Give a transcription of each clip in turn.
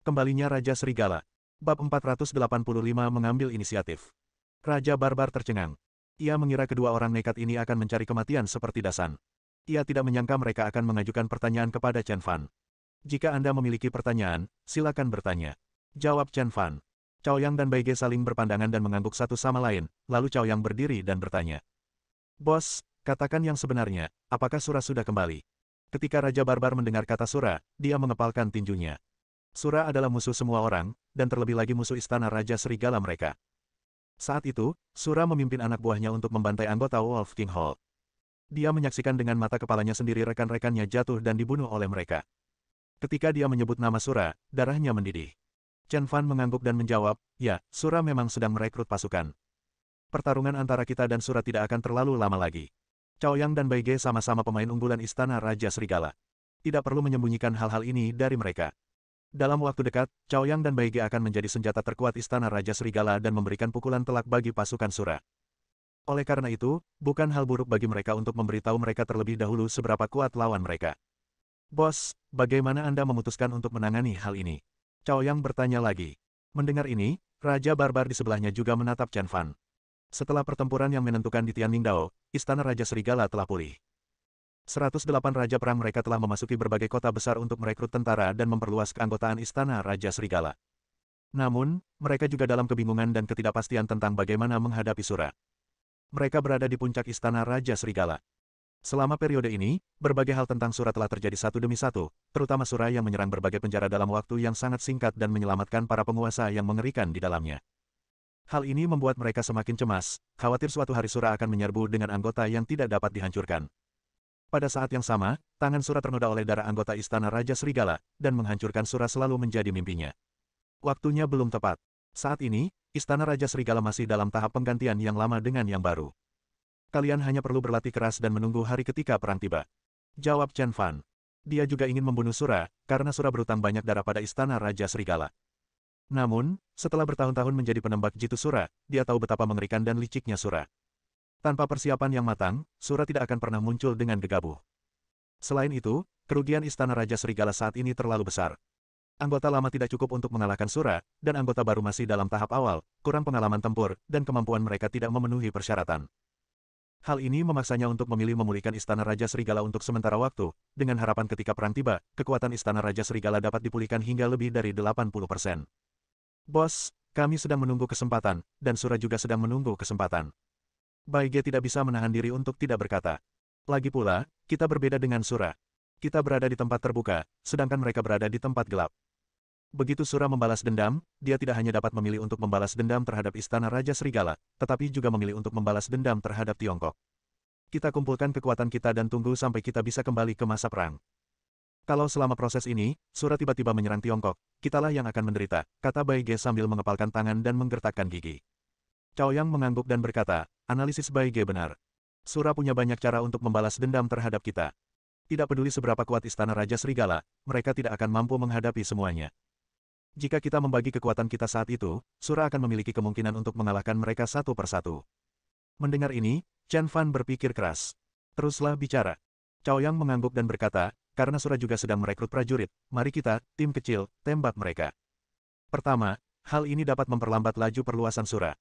Kembalinya Raja Serigala. Bab 485 mengambil inisiatif. Raja Barbar tercengang. Ia mengira kedua orang nekat ini akan mencari kematian seperti Dasan. Ia tidak menyangka mereka akan mengajukan pertanyaan kepada Chen Fan. Jika Anda memiliki pertanyaan, silakan bertanya. Jawab Chen Fan. Cao Yang dan Bai Ge saling berpandangan dan mengangguk satu sama lain, lalu Cao Yang berdiri dan bertanya. Bos, katakan yang sebenarnya, apakah Sura sudah kembali? Ketika Raja Barbar mendengar kata Sura, dia mengepalkan tinjunya. Sura adalah musuh semua orang, dan terlebih lagi musuh istana Raja Serigala mereka. Saat itu, Sura memimpin anak buahnya untuk membantai anggota Wolf King Hall. Dia menyaksikan dengan mata kepalanya sendiri rekan-rekannya jatuh dan dibunuh oleh mereka. Ketika dia menyebut nama Sura, darahnya mendidih. Chen Fan mengangguk dan menjawab, ya, Sura memang sedang merekrut pasukan. Pertarungan antara kita dan Sura tidak akan terlalu lama lagi. Cao Yang dan Bai Ge sama-sama pemain unggulan istana Raja Serigala. Tidak perlu menyembunyikan hal-hal ini dari mereka. Dalam waktu dekat, Cao Yang dan Bai Ge akan menjadi senjata terkuat istana Raja Serigala dan memberikan pukulan telak bagi pasukan Sura. Oleh karena itu, bukan hal buruk bagi mereka untuk memberitahu mereka terlebih dahulu seberapa kuat lawan mereka. Bos, bagaimana Anda memutuskan untuk menangani hal ini? Cao Yang bertanya lagi. Mendengar ini, Raja Barbar di sebelahnya juga menatap Chen Fan. Setelah pertempuran yang menentukan di Tianmingdao, istana Raja Serigala telah pulih. 108 raja perang mereka telah memasuki berbagai kota besar untuk merekrut tentara dan memperluas keanggotaan istana Raja Serigala. Namun, mereka juga dalam kebingungan dan ketidakpastian tentang bagaimana menghadapi Sura. Mereka berada di puncak istana Raja Serigala. Selama periode ini, berbagai hal tentang Sura telah terjadi satu demi satu, terutama Sura yang menyerang berbagai penjara dalam waktu yang sangat singkat dan menyelamatkan para penguasa yang mengerikan di dalamnya. Hal ini membuat mereka semakin cemas, khawatir suatu hari Sura akan menyerbu dengan anggota yang tidak dapat dihancurkan. Pada saat yang sama, tangan Sura ternoda oleh darah anggota istana Raja Serigala, dan menghancurkan Sura selalu menjadi mimpinya. Waktunya belum tepat. Saat ini, istana Raja Serigala masih dalam tahap penggantian yang lama dengan yang baru. Kalian hanya perlu berlatih keras dan menunggu hari ketika perang tiba. Jawab Chen Fan. Dia juga ingin membunuh Sura, karena Sura berutang banyak darah pada istana Raja Serigala. Namun, setelah bertahun-tahun menjadi penembak jitu Sura, dia tahu betapa mengerikan dan liciknya Sura. Tanpa persiapan yang matang, Sura tidak akan pernah muncul dengan gegabah. Selain itu, kerugian istana Raja Serigala saat ini terlalu besar. Anggota lama tidak cukup untuk mengalahkan Sura, dan anggota baru masih dalam tahap awal, kurang pengalaman tempur, dan kemampuan mereka tidak memenuhi persyaratan. Hal ini memaksanya untuk memilih memulihkan istana Raja Serigala untuk sementara waktu, dengan harapan ketika perang tiba, kekuatan istana Raja Serigala dapat dipulihkan hingga lebih dari 80%. Bos, kami sedang menunggu kesempatan, dan Sura juga sedang menunggu kesempatan. Bai Ge tidak bisa menahan diri untuk tidak berkata. Lagi pula, kita berbeda dengan Sura. Kita berada di tempat terbuka, sedangkan mereka berada di tempat gelap. Begitu Sura membalas dendam, dia tidak hanya dapat memilih untuk membalas dendam terhadap istana Raja Serigala, tetapi juga memilih untuk membalas dendam terhadap Tiongkok. Kita kumpulkan kekuatan kita dan tunggu sampai kita bisa kembali ke masa perang. Kalau selama proses ini, Sura tiba-tiba menyerang Tiongkok, kitalah yang akan menderita, kata Bai Ge sambil mengepalkan tangan dan menggertakkan gigi. Cao Yang mengangguk dan berkata, analisis Bai Ge benar. Sura punya banyak cara untuk membalas dendam terhadap kita. Tidak peduli seberapa kuat istana Raja Serigala, mereka tidak akan mampu menghadapi semuanya. Jika kita membagi kekuatan kita saat itu, Sura akan memiliki kemungkinan untuk mengalahkan mereka satu persatu. Mendengar ini, Chen Fan berpikir keras. Teruslah bicara. Cao Yang mengangguk dan berkata, karena Sura juga sedang merekrut prajurit, mari kita, tim kecil, tembak mereka. Pertama, hal ini dapat memperlambat laju perluasan Sura.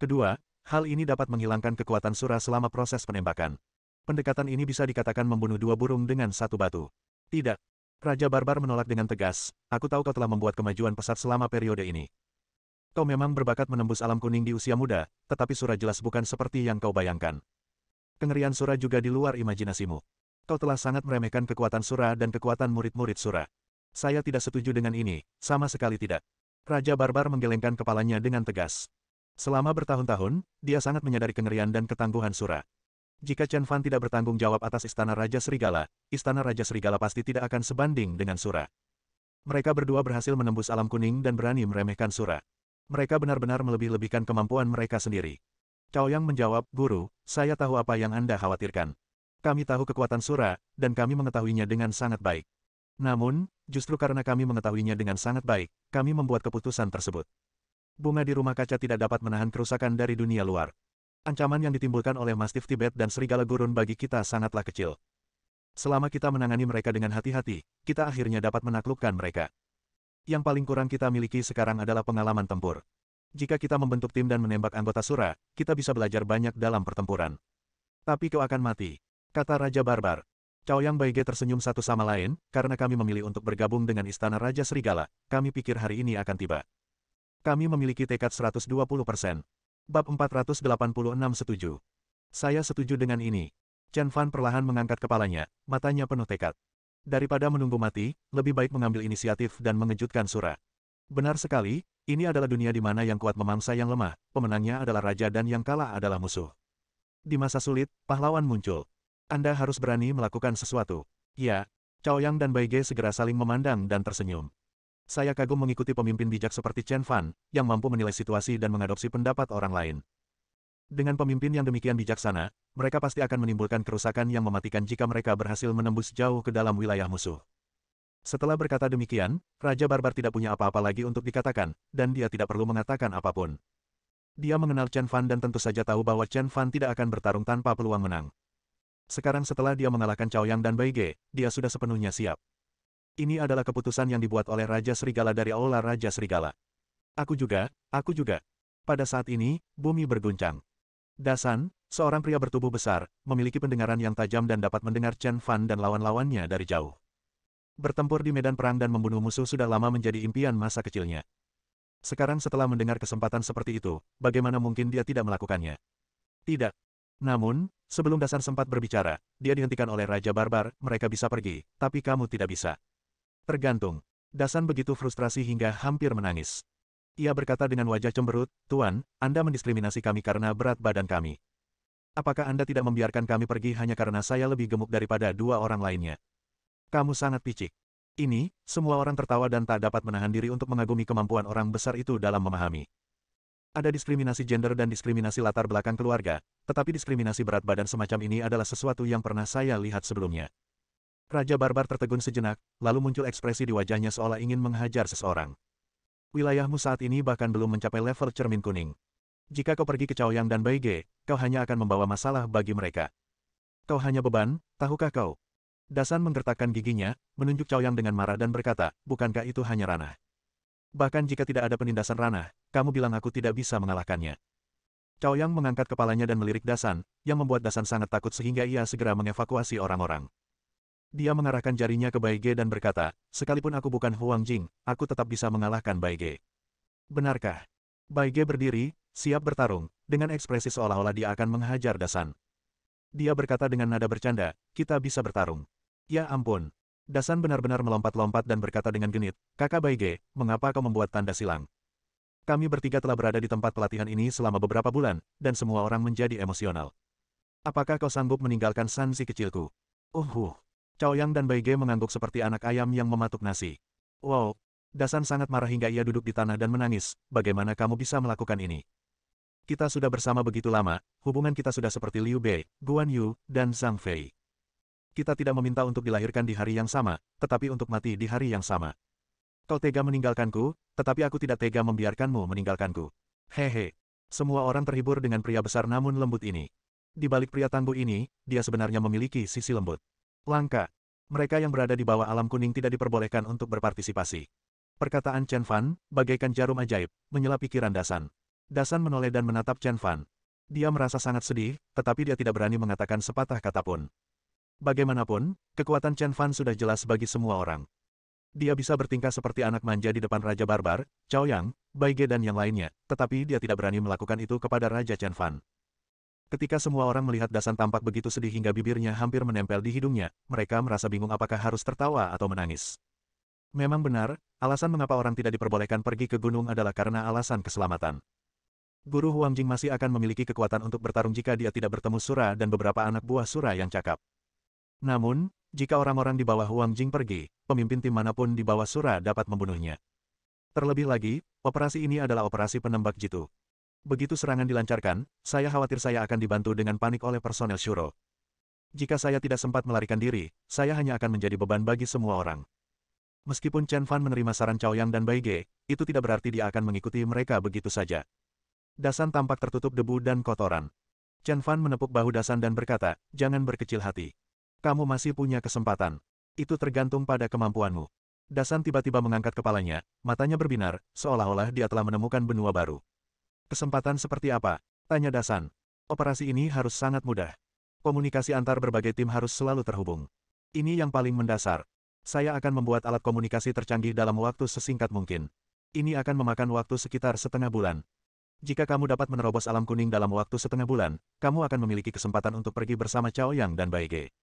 Kedua, hal ini dapat menghilangkan kekuatan Sura selama proses penembakan. Pendekatan ini bisa dikatakan membunuh dua burung dengan satu batu. Tidak. Raja Barbar menolak dengan tegas, aku tahu kau telah membuat kemajuan pesat selama periode ini. Kau memang berbakat menembus alam kuning di usia muda, tetapi Sura jelas bukan seperti yang kau bayangkan. Kengerian Sura juga di luar imajinasimu. Kau telah sangat meremehkan kekuatan Sura dan kekuatan murid-murid Sura. Saya tidak setuju dengan ini, sama sekali tidak. Raja Barbar menggelengkan kepalanya dengan tegas. Selama bertahun-tahun, dia sangat menyadari kengerian dan ketangguhan Sura. Jika Chen Fan tidak bertanggung jawab atas istana Raja Serigala pasti tidak akan sebanding dengan Sura. Mereka berdua berhasil menembus alam kuning dan berani meremehkan Sura. Mereka benar-benar melebih-lebihkan kemampuan mereka sendiri. Cao Yang menjawab, Guru, saya tahu apa yang Anda khawatirkan. Kami tahu kekuatan Sura, dan kami mengetahuinya dengan sangat baik. Namun, justru karena kami mengetahuinya dengan sangat baik, kami membuat keputusan tersebut. Bunga di rumah kaca tidak dapat menahan kerusakan dari dunia luar. Ancaman yang ditimbulkan oleh Mastif Tibet dan serigala gurun bagi kita sangatlah kecil. Selama kita menangani mereka dengan hati-hati, kita akhirnya dapat menaklukkan mereka. Yang paling kurang kita miliki sekarang adalah pengalaman tempur. Jika kita membentuk tim dan menembak anggota Sura, kita bisa belajar banyak dalam pertempuran. Tapi kau akan mati, kata Raja Barbar. Cao Yang Baige tersenyum satu sama lain, karena kami memilih untuk bergabung dengan Istana Raja Serigala, kami pikir hari ini akan tiba. Kami memiliki tekad 120%. Bab 486 setuju. Saya setuju dengan ini. Chen Fan perlahan mengangkat kepalanya, matanya penuh tekad. Daripada menunggu mati, lebih baik mengambil inisiatif dan mengejutkan Sura. Benar sekali, ini adalah dunia di mana yang kuat memangsa yang lemah, pemenangnya adalah raja dan yang kalah adalah musuh. Di masa sulit, pahlawan muncul. Anda harus berani melakukan sesuatu. Ya, Cao Yang dan Baige segera saling memandang dan tersenyum. Saya kagum mengikuti pemimpin bijak seperti Chen Fan, yang mampu menilai situasi dan mengadopsi pendapat orang lain. Dengan pemimpin yang demikian bijaksana, mereka pasti akan menimbulkan kerusakan yang mematikan jika mereka berhasil menembus jauh ke dalam wilayah musuh. Setelah berkata demikian, Raja Barbar tidak punya apa-apa lagi untuk dikatakan, dan dia tidak perlu mengatakan apapun. Dia mengenal Chen Fan dan tentu saja tahu bahwa Chen Fan tidak akan bertarung tanpa peluang menang. Sekarang setelah dia mengalahkan Cao Yang dan Baige, dia sudah sepenuhnya siap. Ini adalah keputusan yang dibuat oleh Raja Serigala dari Aula Raja Serigala. Aku juga. Pada saat ini, bumi berguncang. Dasan, seorang pria bertubuh besar, memiliki pendengaran yang tajam dan dapat mendengar Chen Fan dan lawan-lawannya dari jauh. Bertempur di medan perang dan membunuh musuh sudah lama menjadi impian masa kecilnya. Sekarang setelah mendengar kesempatan seperti itu, bagaimana mungkin dia tidak melakukannya? Tidak. Namun, sebelum Dasan sempat berbicara, dia dihentikan oleh Raja Barbar, mereka bisa pergi, tapi kamu tidak bisa. Tergantung. Dasan begitu frustrasi hingga hampir menangis. Ia berkata dengan wajah cemberut, Tuan, Anda mendiskriminasi kami karena berat badan kami. Apakah Anda tidak membiarkan kami pergi hanya karena saya lebih gemuk daripada dua orang lainnya? Kamu sangat picik. Ini, semua orang tertawa dan tak dapat menahan diri untuk mengagumi kemampuan orang besar itu dalam memahami. Ada diskriminasi gender dan diskriminasi latar belakang keluarga, tetapi diskriminasi berat badan semacam ini adalah sesuatu yang pernah saya lihat sebelumnya. Raja Barbar tertegun sejenak, lalu muncul ekspresi di wajahnya seolah ingin menghajar seseorang. Wilayahmu saat ini bahkan belum mencapai level cermin kuning. Jika kau pergi ke Cao Yang dan Baige, kau hanya akan membawa masalah bagi mereka. Kau hanya beban, tahukah kau? Dasan menggertakkan giginya, menunjuk Cao Yang dengan marah dan berkata, bukankah itu hanya ranah? Bahkan jika tidak ada penindasan ranah, kamu bilang aku tidak bisa mengalahkannya. Cao Yang mengangkat kepalanya dan melirik Dasan, yang membuat Dasan sangat takut sehingga ia segera mengevakuasi orang-orang. Dia mengarahkan jarinya ke Baige dan berkata, sekalipun aku bukan Huang Jing, aku tetap bisa mengalahkan Baige. Benarkah? Baige berdiri, siap bertarung, dengan ekspresi seolah-olah dia akan menghajar Dasan. Dia berkata dengan nada bercanda, kita bisa bertarung. Ya ampun. Dasan benar-benar melompat-lompat dan berkata dengan genit, Kakak Baige, mengapa kau membuat tanda silang? Kami bertiga telah berada di tempat pelatihan ini selama beberapa bulan, dan semua orang menjadi emosional. Apakah kau sanggup meninggalkan Sanzi kecilku? Cao Yang dan Baige mengangguk seperti anak ayam yang mematuk nasi. Wow, Dasan sangat marah hingga ia duduk di tanah dan menangis, bagaimana kamu bisa melakukan ini? Kita sudah bersama begitu lama, hubungan kita sudah seperti Liu Bei, Guan Yu, dan Zhang Fei. Kita tidak meminta untuk dilahirkan di hari yang sama, tetapi untuk mati di hari yang sama. Kau tega meninggalkanku, tetapi aku tidak tega membiarkanmu meninggalkanku. Hehe. Semua orang terhibur dengan pria besar namun lembut ini. Di balik pria tangguh ini, dia sebenarnya memiliki sisi lembut. Langka. Mereka yang berada di bawah alam kuning tidak diperbolehkan untuk berpartisipasi. Perkataan Chen Fan, bagaikan jarum ajaib, menyela pikiran Dasan. Dasan menoleh dan menatap Chen Fan. Dia merasa sangat sedih, tetapi dia tidak berani mengatakan sepatah kata pun. Bagaimanapun, kekuatan Chen Fan sudah jelas bagi semua orang. Dia bisa bertingkah seperti anak manja di depan Raja Barbar, Cao Yang, Baige dan yang lainnya, tetapi dia tidak berani melakukan itu kepada Raja Chen Fan. Ketika semua orang melihat Dasan tampak begitu sedih hingga bibirnya hampir menempel di hidungnya, mereka merasa bingung apakah harus tertawa atau menangis. Memang benar, alasan mengapa orang tidak diperbolehkan pergi ke gunung adalah karena alasan keselamatan. Guru Huang Jing masih akan memiliki kekuatan untuk bertarung jika dia tidak bertemu Sura dan beberapa anak buah Sura yang cakap. Namun, jika orang-orang di bawah Huang Jing pergi, pemimpin tim manapun di bawah Sura dapat membunuhnya. Terlebih lagi, operasi ini adalah operasi penembak jitu. Begitu serangan dilancarkan, saya khawatir saya akan dibantu dengan panik oleh personel Shuro. Jika saya tidak sempat melarikan diri, saya hanya akan menjadi beban bagi semua orang. Meskipun Chen Fan menerima saran Cao Yang dan Baige, itu tidak berarti dia akan mengikuti mereka begitu saja. Dasan tampak tertutup debu dan kotoran. Chen Fan menepuk bahu Dasan dan berkata, jangan berkecil hati. Kamu masih punya kesempatan. Itu tergantung pada kemampuanmu. Dasan tiba-tiba mengangkat kepalanya, matanya berbinar, seolah-olah dia telah menemukan benua baru. Kesempatan seperti apa? Tanya Dasan. Operasi ini harus sangat mudah. Komunikasi antar berbagai tim harus selalu terhubung. Ini yang paling mendasar. Saya akan membuat alat komunikasi tercanggih dalam waktu sesingkat mungkin. Ini akan memakan waktu sekitar setengah bulan. Jika kamu dapat menerobos alam kuning dalam waktu setengah bulan, kamu akan memiliki kesempatan untuk pergi bersama Cao Yang dan Baige.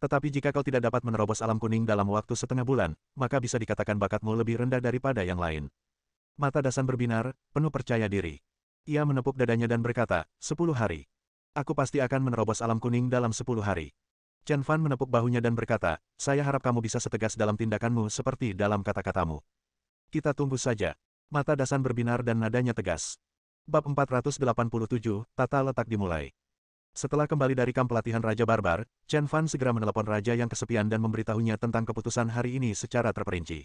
Tetapi jika kau tidak dapat menerobos alam kuning dalam waktu setengah bulan, maka bisa dikatakan bakatmu lebih rendah daripada yang lain. Mata Dasan berbinar, penuh percaya diri. Ia menepuk dadanya dan berkata, 10 hari. Aku pasti akan menerobos alam kuning dalam 10 hari. Chen Fan menepuk bahunya dan berkata, saya harap kamu bisa setegas dalam tindakanmu seperti dalam kata-katamu. Kita tunggu saja. Mata Dasan berbinar dan nadanya tegas. Bab 487, Tata Letak dimulai. Setelah kembali dari kamp pelatihan Raja Barbar, Chen Fan segera menelepon Raja yang kesepian dan memberitahunya tentang keputusan hari ini secara terperinci.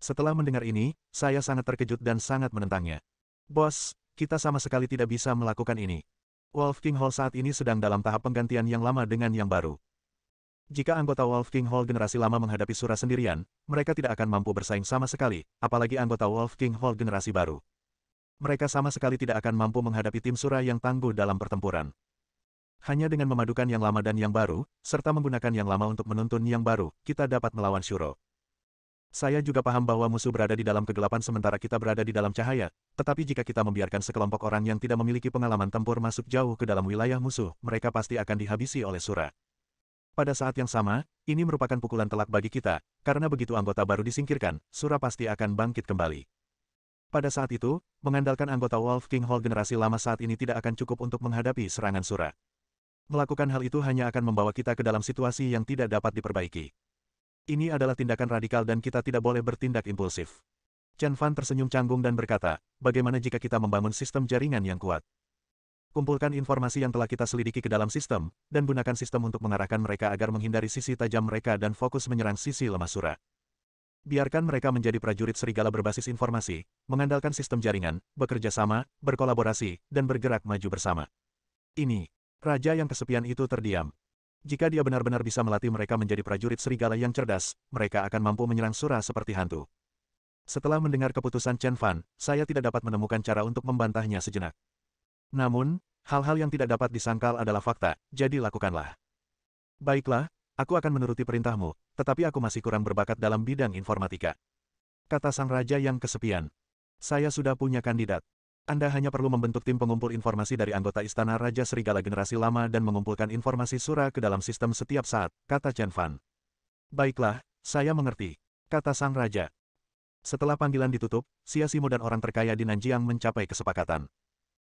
Setelah mendengar ini, saya sangat terkejut dan sangat menentangnya. Bos, kita sama sekali tidak bisa melakukan ini. Wolf King Hall saat ini sedang dalam tahap penggantian yang lama dengan yang baru. Jika anggota Wolf King Hall generasi lama menghadapi Sura sendirian, mereka tidak akan mampu bersaing sama sekali, apalagi anggota Wolf King Hall generasi baru. Mereka sama sekali tidak akan mampu menghadapi tim Sura yang tangguh dalam pertempuran. Hanya dengan memadukan yang lama dan yang baru, serta menggunakan yang lama untuk menuntun yang baru, kita dapat melawan Shuro. Saya juga paham bahwa musuh berada di dalam kegelapan sementara kita berada di dalam cahaya, tetapi jika kita membiarkan sekelompok orang yang tidak memiliki pengalaman tempur masuk jauh ke dalam wilayah musuh, mereka pasti akan dihabisi oleh Sura. Pada saat yang sama, ini merupakan pukulan telak bagi kita, karena begitu anggota baru disingkirkan, Sura pasti akan bangkit kembali. Pada saat itu, mengandalkan anggota Wolf King Hall generasi lama saat ini tidak akan cukup untuk menghadapi serangan Sura. Melakukan hal itu hanya akan membawa kita ke dalam situasi yang tidak dapat diperbaiki. Ini adalah tindakan radikal dan kita tidak boleh bertindak impulsif. Chen Fan tersenyum canggung dan berkata, bagaimana jika kita membangun sistem jaringan yang kuat? Kumpulkan informasi yang telah kita selidiki ke dalam sistem, dan gunakan sistem untuk mengarahkan mereka agar menghindari sisi tajam mereka dan fokus menyerang sisi lemah Sura. Biarkan mereka menjadi prajurit serigala berbasis informasi, mengandalkan sistem jaringan, bekerja sama, berkolaborasi, dan bergerak maju bersama. Ini, Raja yang kesepian itu terdiam. Jika dia benar-benar bisa melatih mereka menjadi prajurit serigala yang cerdas, mereka akan mampu menyerang Sura seperti hantu. Setelah mendengar keputusan Chen Fan, saya tidak dapat menemukan cara untuk membantahnya sejenak. Namun, hal-hal yang tidak dapat disangkal adalah fakta, jadi lakukanlah. Baiklah, aku akan menuruti perintahmu, tetapi aku masih kurang berbakat dalam bidang informatika. Kata sang raja yang kesepian. Saya sudah punya kandidat. Anda hanya perlu membentuk tim pengumpul informasi dari anggota Istana Raja Serigala generasi lama dan mengumpulkan informasi Sura ke dalam sistem setiap saat, kata Chen Fan. Baiklah, saya mengerti, kata sang raja. Setelah panggilan ditutup, Xia Simo dan orang terkaya di Nanjiang mencapai kesepakatan.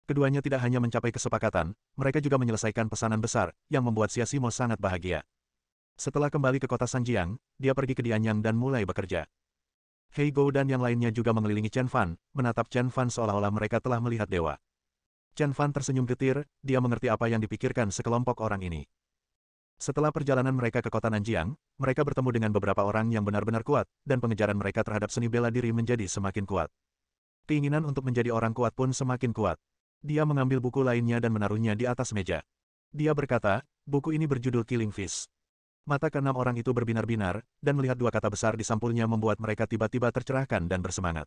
Keduanya tidak hanya mencapai kesepakatan, mereka juga menyelesaikan pesanan besar, yang membuat Xia Simo sangat bahagia. Setelah kembali ke kota Sanjiang, dia pergi ke Dianyang dan mulai bekerja. Hei Gou dan yang lainnya juga mengelilingi Chen Fan, menatap Chen Fan seolah-olah mereka telah melihat dewa. Chen Fan tersenyum getir, dia mengerti apa yang dipikirkan sekelompok orang ini. Setelah perjalanan mereka ke kota Nanjiang, mereka bertemu dengan beberapa orang yang benar-benar kuat, dan pengejaran mereka terhadap seni bela diri menjadi semakin kuat. Keinginan untuk menjadi orang kuat pun semakin kuat. Dia mengambil buku lainnya dan menaruhnya di atas meja. Dia berkata, buku ini berjudul Killing Fish. Mata keenam orang itu berbinar-binar, dan melihat dua kata besar di sampulnya membuat mereka tiba-tiba tercerahkan dan bersemangat.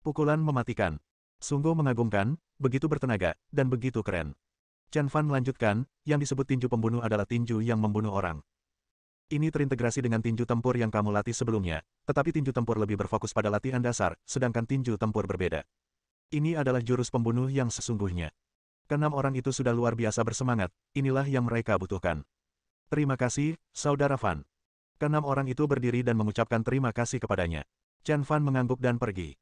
Pukulan mematikan. Sungguh mengagumkan, begitu bertenaga, dan begitu keren. Chen Fan melanjutkan, yang disebut tinju pembunuh adalah tinju yang membunuh orang. Ini terintegrasi dengan tinju tempur yang kamu latih sebelumnya, tetapi tinju tempur lebih berfokus pada latihan dasar, sedangkan tinju tempur berbeda. Ini adalah jurus pembunuh yang sesungguhnya. Keenam orang itu sudah luar biasa bersemangat, inilah yang mereka butuhkan. Terima kasih, Saudara Fan. Keenam orang itu berdiri dan mengucapkan terima kasih kepadanya. Chen Fan mengangguk dan pergi.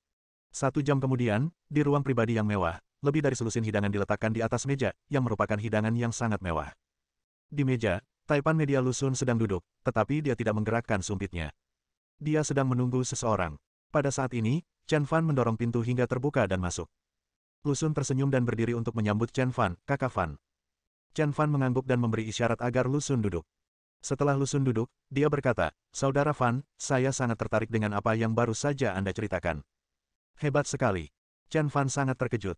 1 jam kemudian, di ruang pribadi yang mewah, lebih dari selusin hidangan diletakkan di atas meja, yang merupakan hidangan yang sangat mewah. Di meja, Taipan Media Lusun sedang duduk, tetapi dia tidak menggerakkan sumpitnya. Dia sedang menunggu seseorang. Pada saat ini, Chen Fan mendorong pintu hingga terbuka dan masuk. Lusun tersenyum dan berdiri untuk menyambut Chen Fan, kakak Fan. Chen Fan mengangguk dan memberi isyarat agar Lusun duduk. Setelah Lusun duduk, dia berkata, Saudara Fan, saya sangat tertarik dengan apa yang baru saja Anda ceritakan. Hebat sekali. Chen Fan sangat terkejut.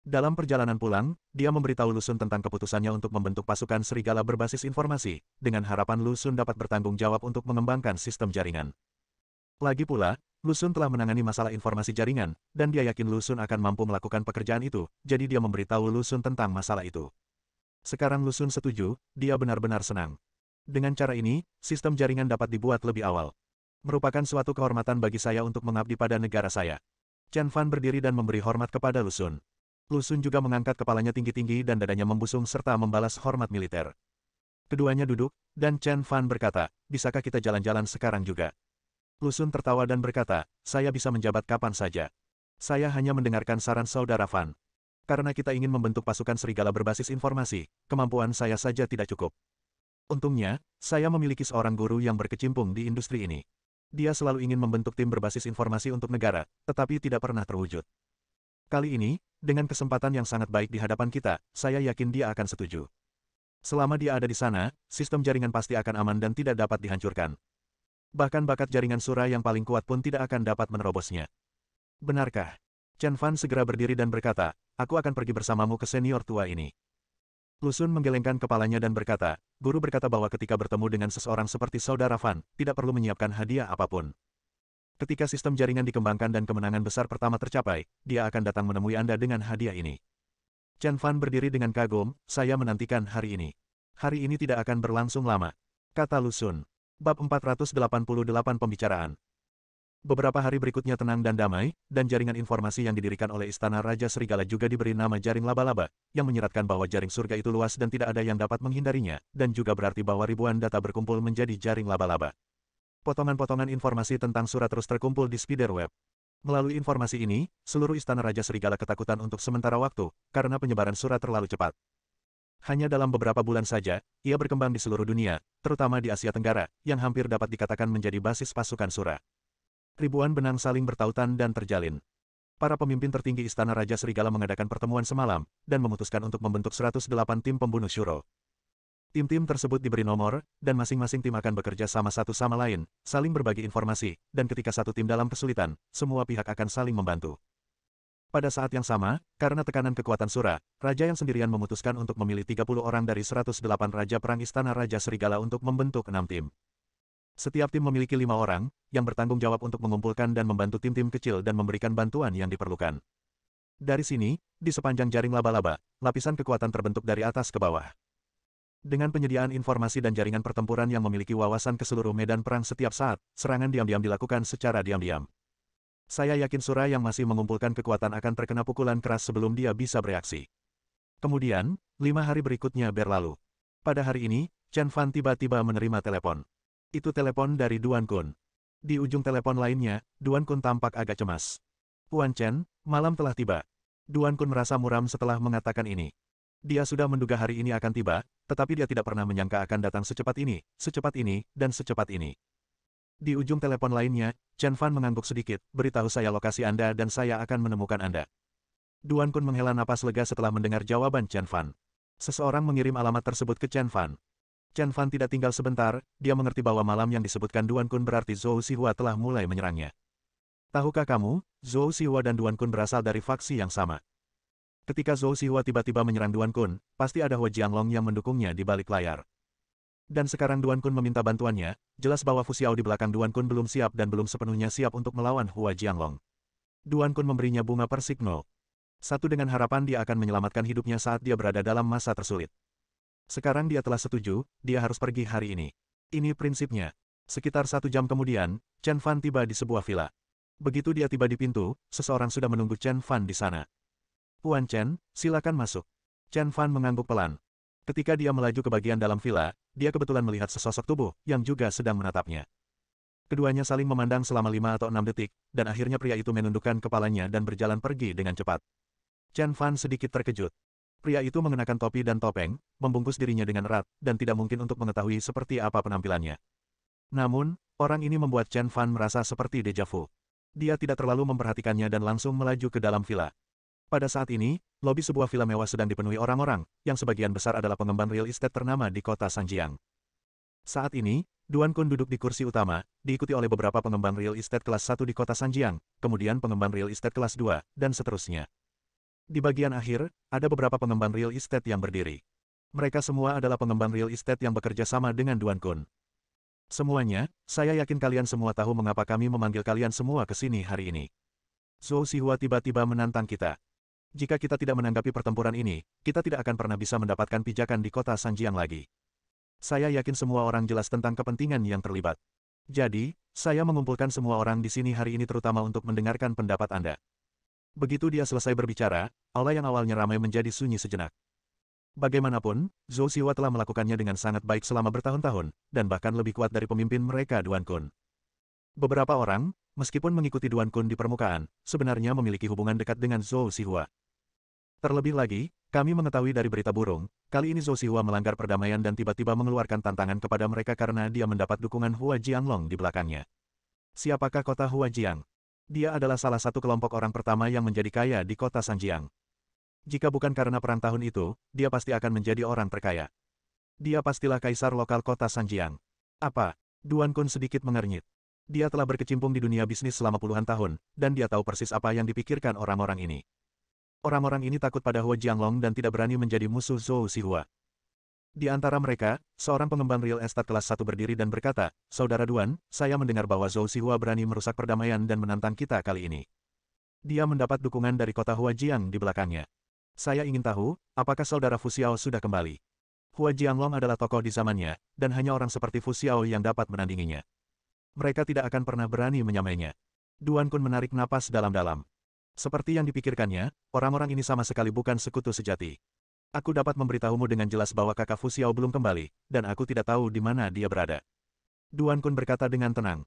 Dalam perjalanan pulang, dia memberitahu Lusun tentang keputusannya untuk membentuk pasukan serigala berbasis informasi, dengan harapan Lusun dapat bertanggung jawab untuk mengembangkan sistem jaringan. Lagi pula, Lu Xun telah menangani masalah informasi jaringan, dan dia yakin Lu Xun akan mampu melakukan pekerjaan itu, jadi dia memberitahu Lu Xun tentang masalah itu. Sekarang Lu Xun setuju, dia benar-benar senang. Dengan cara ini, sistem jaringan dapat dibuat lebih awal. Merupakan suatu kehormatan bagi saya untuk mengabdi pada negara saya. Chen Fan berdiri dan memberi hormat kepada Lu Xun. Lu Xun juga mengangkat kepalanya tinggi-tinggi dan dadanya membusung serta membalas hormat militer. Keduanya duduk, dan Chen Fan berkata, bisakah kita jalan-jalan sekarang juga? Lu Xun tertawa dan berkata, saya bisa menjabat kapan saja. Saya hanya mendengarkan saran saudara Fan. Karena kita ingin membentuk pasukan serigala berbasis informasi, kemampuan saya saja tidak cukup. Untungnya, saya memiliki seorang guru yang berkecimpung di industri ini. Dia selalu ingin membentuk tim berbasis informasi untuk negara, tetapi tidak pernah terwujud. Kali ini, dengan kesempatan yang sangat baik di hadapan kita, saya yakin dia akan setuju. Selama dia ada di sana, sistem jaringan pasti akan aman dan tidak dapat dihancurkan. Bahkan bakat jaringan Sura yang paling kuat pun tidak akan dapat menerobosnya. Benarkah? Chen Fan segera berdiri dan berkata, aku akan pergi bersamamu ke senior tua ini. Lu Xun menggelengkan kepalanya dan berkata, guru berkata bahwa ketika bertemu dengan seseorang seperti saudara Fan, tidak perlu menyiapkan hadiah apapun. Ketika sistem jaringan dikembangkan dan kemenangan besar pertama tercapai, dia akan datang menemui Anda dengan hadiah ini. Chen Fan berdiri dengan kagum, saya menantikan hari ini. Hari ini tidak akan berlangsung lama, kata Lu Xun. Bab 488 Pembicaraan. Beberapa hari berikutnya tenang dan damai, dan jaringan informasi yang didirikan oleh Istana Raja Serigala juga diberi nama Jaring Laba-Laba, yang menyeratkan bahwa jaring surga itu luas dan tidak ada yang dapat menghindarinya, dan juga berarti bahwa ribuan data berkumpul menjadi jaring laba-laba. Potongan-potongan informasi tentang surat terus terkumpul di Spiderweb. Melalui informasi ini, seluruh Istana Raja Serigala ketakutan untuk sementara waktu, karena penyebaran surat terlalu cepat. Hanya dalam beberapa bulan saja, ia berkembang di seluruh dunia, terutama di Asia Tenggara, yang hampir dapat dikatakan menjadi basis pasukan Sura. Ribuan benang saling bertautan dan terjalin. Para pemimpin tertinggi Istana Raja Serigala mengadakan pertemuan semalam, dan memutuskan untuk membentuk 108 tim pembunuh Shuro. Tim-tim tersebut diberi nomor, dan masing-masing tim akan bekerja sama satu sama lain, saling berbagi informasi, dan ketika satu tim dalam kesulitan, semua pihak akan saling membantu. Pada saat yang sama, karena tekanan kekuatan Sura, Raja yang sendirian memutuskan untuk memilih 30 orang dari 108 Raja Perang Istana Raja Serigala untuk membentuk 6 tim. Setiap tim memiliki 5 orang, yang bertanggung jawab untuk mengumpulkan dan membantu tim-tim kecil dan memberikan bantuan yang diperlukan. Dari sini, di sepanjang jaring laba-laba, lapisan kekuatan terbentuk dari atas ke bawah. Dengan penyediaan informasi dan jaringan pertempuran yang memiliki wawasan ke seluruh medan perang setiap saat, serangan diam-diam dilakukan secara diam-diam. Saya yakin Sura yang masih mengumpulkan kekuatan akan terkena pukulan keras sebelum dia bisa bereaksi. Kemudian, 5 hari berikutnya berlalu. Pada hari ini, Chen Fan tiba-tiba menerima telepon. Itu telepon dari Duan Kun. Di ujung telepon lainnya, Duan Kun tampak agak cemas. Puan Chen, malam telah tiba. Duan Kun merasa muram setelah mengatakan ini. Dia sudah menduga hari ini akan tiba, tetapi dia tidak pernah menyangka akan datang secepat ini, dan secepat ini. Di ujung telepon lainnya, Chen Fan mengangguk sedikit, beritahu saya lokasi Anda dan saya akan menemukan Anda. Duan Kun menghela napas lega setelah mendengar jawaban Chen Fan. Seseorang mengirim alamat tersebut ke Chen Fan. Chen Fan tidak tinggal sebentar, dia mengerti bahwa malam yang disebutkan Duan Kun berarti Zhou Xihua telah mulai menyerangnya. Tahukah kamu, Zhou Xihua dan Duan Kun berasal dari faksi yang sama. Ketika Zhou Xihua tiba-tiba menyerang Duan Kun, pasti ada Hua Jianglong yang mendukungnya di balik layar. Dan sekarang Duan Kun meminta bantuannya, jelas bahwa Fu Xiao di belakang Duan Kun belum siap dan belum sepenuhnya siap untuk melawan Hua Jianglong. Duan Kun memberinya bunga persik 0. Satu dengan harapan dia akan menyelamatkan hidupnya saat dia berada dalam masa tersulit. Sekarang dia telah setuju, dia harus pergi hari ini. Ini prinsipnya. Sekitar 1 jam kemudian, Chen Fan tiba di sebuah villa. Begitu dia tiba di pintu, seseorang sudah menunggu Chen Fan di sana. Puan Chen, silakan masuk. Chen Fan mengangguk pelan. Ketika dia melaju ke bagian dalam villa, dia kebetulan melihat sesosok tubuh yang juga sedang menatapnya. Keduanya saling memandang selama 5 atau 6 detik, dan akhirnya pria itu menundukkan kepalanya dan berjalan pergi dengan cepat. Chen Fan sedikit terkejut. Pria itu mengenakan topi dan topeng, membungkus dirinya dengan erat, dan tidak mungkin untuk mengetahui seperti apa penampilannya. Namun, orang ini membuat Chen Fan merasa seperti deja vu. Dia tidak terlalu memperhatikannya dan langsung melaju ke dalam villa. Pada saat ini, lobi sebuah villa mewah sedang dipenuhi orang-orang, yang sebagian besar adalah pengembang real estate ternama di kota Sangjiang. Saat ini, Duan Kun duduk di kursi utama, diikuti oleh beberapa pengembang real estate kelas 1 di kota Sangjiang, kemudian pengembang real estate kelas 2, dan seterusnya. Di bagian akhir, ada beberapa pengembang real estate yang berdiri. Mereka semua adalah pengembang real estate yang bekerja sama dengan Duan Kun. Semuanya, saya yakin kalian semua tahu mengapa kami memanggil kalian semua ke sini hari ini. Zhou Xihua tiba-tiba menantang kita. Jika kita tidak menanggapi pertempuran ini, kita tidak akan pernah bisa mendapatkan pijakan di kota Sanjiang lagi. Saya yakin semua orang jelas tentang kepentingan yang terlibat. Jadi, saya mengumpulkan semua orang di sini hari ini terutama untuk mendengarkan pendapat Anda. Begitu dia selesai berbicara, aula yang awalnya ramai menjadi sunyi sejenak. Bagaimanapun, Zhou Xihua telah melakukannya dengan sangat baik selama bertahun-tahun, dan bahkan lebih kuat dari pemimpin mereka Duan Kun. Beberapa orang, meskipun mengikuti Duan Kun di permukaan, sebenarnya memiliki hubungan dekat dengan Zhou Xihua. Terlebih lagi, kami mengetahui dari berita burung, kali ini Zhou Xihua melanggar perdamaian dan tiba-tiba mengeluarkan tantangan kepada mereka karena dia mendapat dukungan Hua Jianglong di belakangnya. Siapakah kota Hua Jiang? Dia adalah salah satu kelompok orang pertama yang menjadi kaya di kota Sanjiang. Jika bukan karena perang tahun itu, dia pasti akan menjadi orang terkaya. Dia pastilah kaisar lokal kota Sanjiang. Apa? Duan Kun sedikit mengernyit. Dia telah berkecimpung di dunia bisnis selama puluhan tahun, dan dia tahu persis apa yang dipikirkan orang-orang ini. Orang-orang ini takut pada Hua Jianglong dan tidak berani menjadi musuh Zhou Xihua. Di antara mereka, seorang pengembang real estate kelas 1 berdiri dan berkata, "Saudara Duan, saya mendengar bahwa Zhou Xihua berani merusak perdamaian dan menantang kita kali ini. Dia mendapat dukungan dari kota Hua Jiang di belakangnya. Saya ingin tahu, apakah saudara Fu Xiao sudah kembali?" Hua Jianglong adalah tokoh di zamannya, dan hanya orang seperti Fu Xiao yang dapat menandinginya. Mereka tidak akan pernah berani menyamainya. Duan Kun menarik napas dalam-dalam. Seperti yang dipikirkannya, orang-orang ini sama sekali bukan sekutu sejati. Aku dapat memberitahumu dengan jelas bahwa kakak Fu Xiao belum kembali, dan aku tidak tahu di mana dia berada. Duan Kun berkata dengan tenang.